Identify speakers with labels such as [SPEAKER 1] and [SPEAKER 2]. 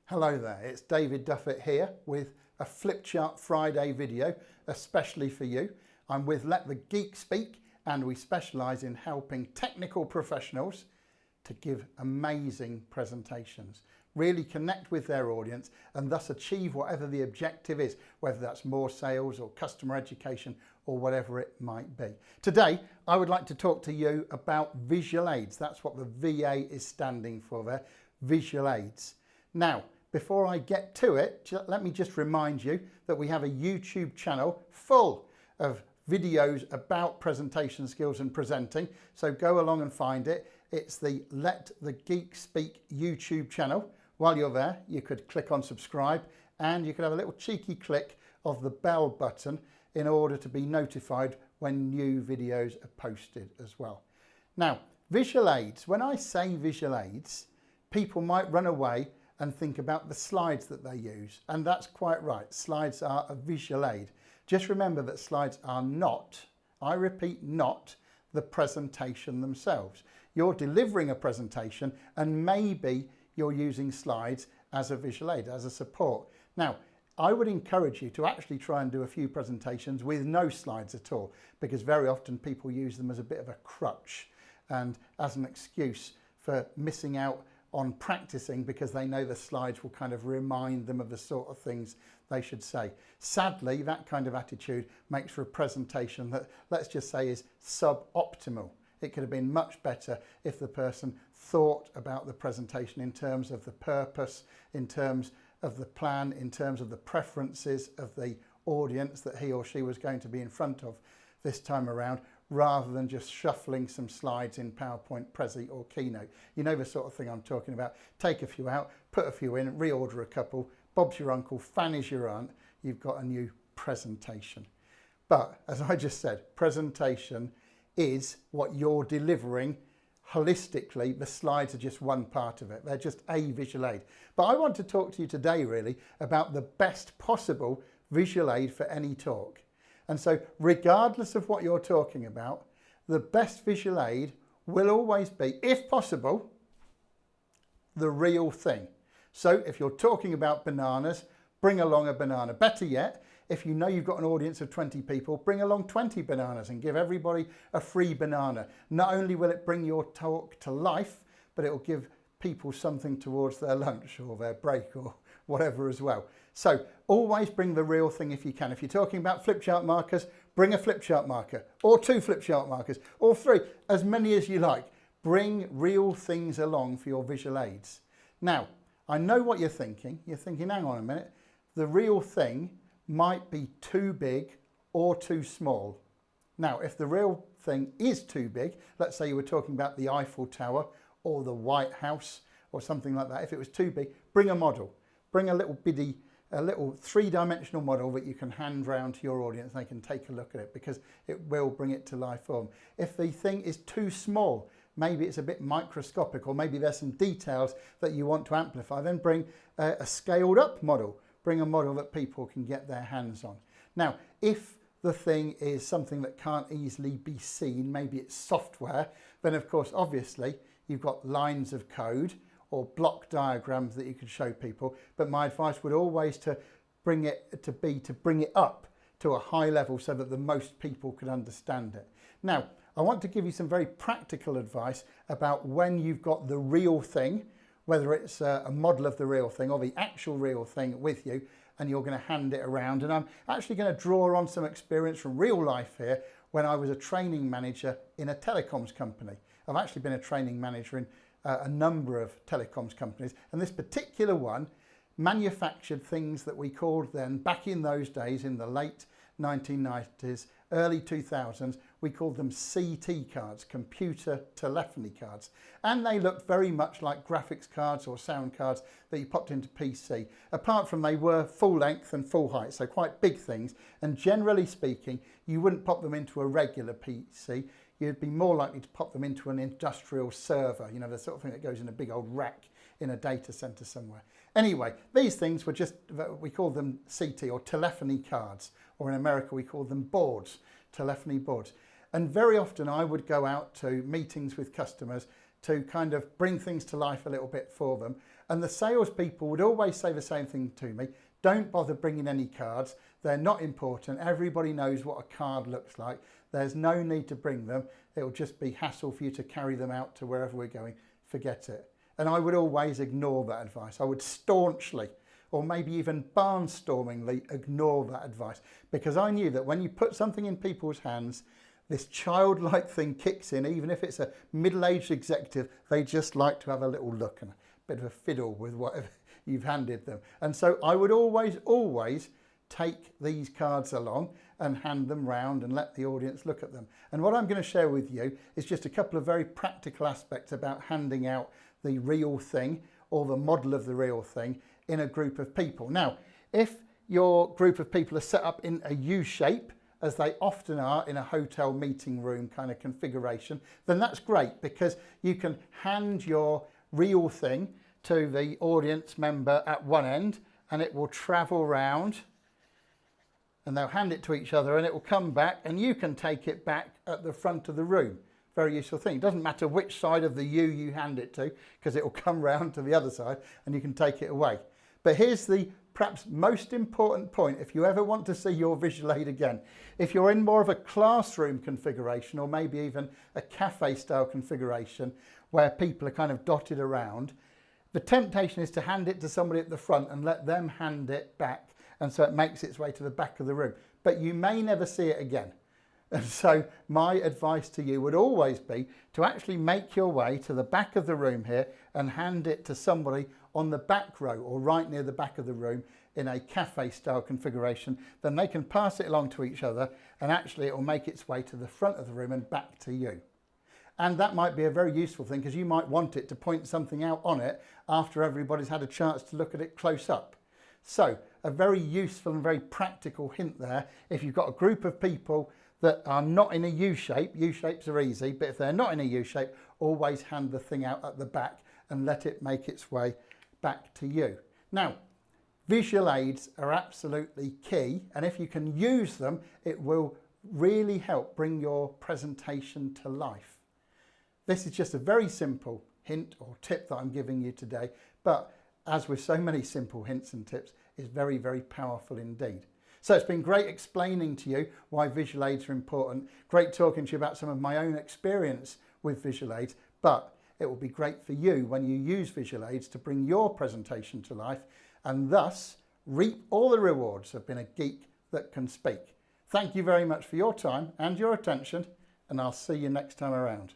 [SPEAKER 1] Hello there, it's David Duffett here with a Flipchart Friday video, especially for you. I'm with Let the Geek Speak, and we specialise in helping technical professionals to give amazing presentations, really connect with their audience and thus achieve whatever the objective is, whether that's more sales or customer education or whatever it might be. Today, I would like to talk to you about visual aids. That's what the VA is standing for there, visual aids. Now, before I get to it, let me just remind you that we have a YouTube channel full of videos about presentation skills and presenting. So go along and find it. It's the Let the Geek Speak YouTube channel. While you're there, you could click on subscribe and you could have a little cheeky click of the bell button in order to be notified when new videos are posted as well. Now, visual aids. When I say visual aids, people might run away and think about the slides that they use. And that's quite right. Slides are a visual aid. Just remember that slides are not, I repeat, not the presentation themselves. You're delivering a presentation and maybe you're using slides as a visual aid, as a support. Now, I would encourage you to actually try and do a few presentations with no slides at all, because very often people use them as a bit of a crutch and as an excuse for missing out on practicing because they know the slides will kind of remind them of the sort of things they should say. Sadly, that kind of attitude makes for a presentation that, let's just say, is suboptimal. It could have been much better if the person thought about the presentation in terms of the purpose, in terms of the plan, in terms of the preferences of the audience that he or she was going to be in front of this time around, rather than just shuffling some slides in PowerPoint, Prezi or Keynote. You know the sort of thing I'm talking about. Take a few out, put a few in, reorder a couple, Bob's your uncle, Fanny's your aunt, you've got a new presentation. But as I just said, presentation is what you're delivering holistically. The slides are just one part of it. They're just a visual aid. But I want to talk to you today really about the best possible visual aid for any talk. And so regardless of what you're talking about, the best visual aid will always be, if possible, the real thing. So if you're talking about bananas, bring along a banana. Better yet, if you know you've got an audience of 20 people, bring along 20 bananas and give everybody a free banana. Not only will it bring your talk to life, but it will give people something towards their lunch or their break or whatever as well. So always bring the real thing if you can. If you're talking about flip chart markers, bring a flip chart marker or 2 flip chart markers or 3, as many as you like. Bring real things along for your visual aids. Now, I know what you're thinking. You're thinking, hang on a minute, the real thing might be too big or too small. Now, if the real thing is too big, let's say you were talking about the Eiffel Tower or the White House or something like that, if it was too big, bring a model. Bring a little 3-dimensional model that you can hand round to your audience. They can take a look at it because it will bring it to life for them. If the thing is too small, maybe it's a bit microscopic, or maybe there's some details that you want to amplify, then bring a scaled up model. Bring a model that people can get their hands on. Now, if the thing is something that can't easily be seen, maybe it's software, then of course, obviously, you've got lines of code or block diagrams that you could show people. But my advice would always to bring it up to a high level so that the most people could understand it. Now, I want to give you some very practical advice about when you've got the real thing, whether it's a model of the real thing or the actual real thing with you, and you're going to hand it around. And I'm actually going to draw on some experience from real life here when I was a training manager in a telecoms company. I've actually been a training manager in a number of telecoms companies, and this particular one manufactured things that we called then, back in those days, in the late 1990s, early 2000s, we called them CT cards, computer telephony cards. And they looked very much like graphics cards or sound cards that you popped into PC, apart from they were full length and full height, so quite big things. And generally speaking, you wouldn't pop them into a regular PC. You'd be more likely to pop them into an industrial server, you know, the sort of thing that goes in a big old rack in a data center somewhere. Anyway, these things were just, we called them CT or telephony cards, or in America we called them boards, telephony boards. And very often I would go out to meetings with customers to kind of bring things to life a little bit for them. And the salespeople would always say the same thing to me: don't bother bringing any cards. They're not important. Everybody knows what a card looks like. There's no need to bring them. It'll just be hassle for you to carry them out to wherever we're going. Forget it. And I would always ignore that advice. I would staunchly, or maybe even barnstormingly, ignore that advice, because I knew that when you put something in people's hands, this childlike thing kicks in. Even if it's a middle-aged executive, they just like to have a little look and a bit of a fiddle with whatever you've handed them. And so I would always take these cards along and hand them round and let the audience look at them. And what I'm going to share with you is just a couple of very practical aspects about handing out the real thing, or the model of the real thing, in a group of people. Now, if your group of people are set up in a U shape, as they often are in a hotel meeting room kind of configuration, then that's great, because you can hand your real thing to the audience member at one end, and it will travel round, and they'll hand it to each other, and it will come back, and you can take it back at the front of the room. Very useful thing. It doesn't matter which side of the U you hand it to, because it will come round to the other side and you can take it away. But here's the perhaps most important point if you ever want to see your visual aid again. If you're in more of a classroom configuration, or maybe even a cafe style configuration where people are kind of dotted around, the temptation is to hand it to somebody at the front and let them hand it back, and so it makes its way to the back of the room. But you may never see it again. And so my advice to you would always be to actually make your way to the back of the room here and hand it to somebody on the back row, or right near the back of the room in a cafe style configuration. Then they can pass it along to each other, and actually it will make its way to the front of the room and back to you. And that might be a very useful thing, because you might want it to point something out on it after everybody's had a chance to look at it close up. So a very useful and very practical hint there. If you've got a group of people that are not in a U shape, U shapes are easy, but if they're not in a U shape, always hand the thing out at the back and let it make its way back to you. Now, visual aids are absolutely key, and if you can use them, it will really help bring your presentation to life. This is just a very simple hint or tip that I'm giving you today, but as with so many simple hints and tips, is very, very powerful indeed. So it's been great explaining to you why visual aids are important, great talking to you about some of my own experience with visual aids, but it will be great for you when you use visual aids to bring your presentation to life, and thus reap all the rewards of being a geek that can speak. Thank you very much for your time and your attention, and I'll see you next time around.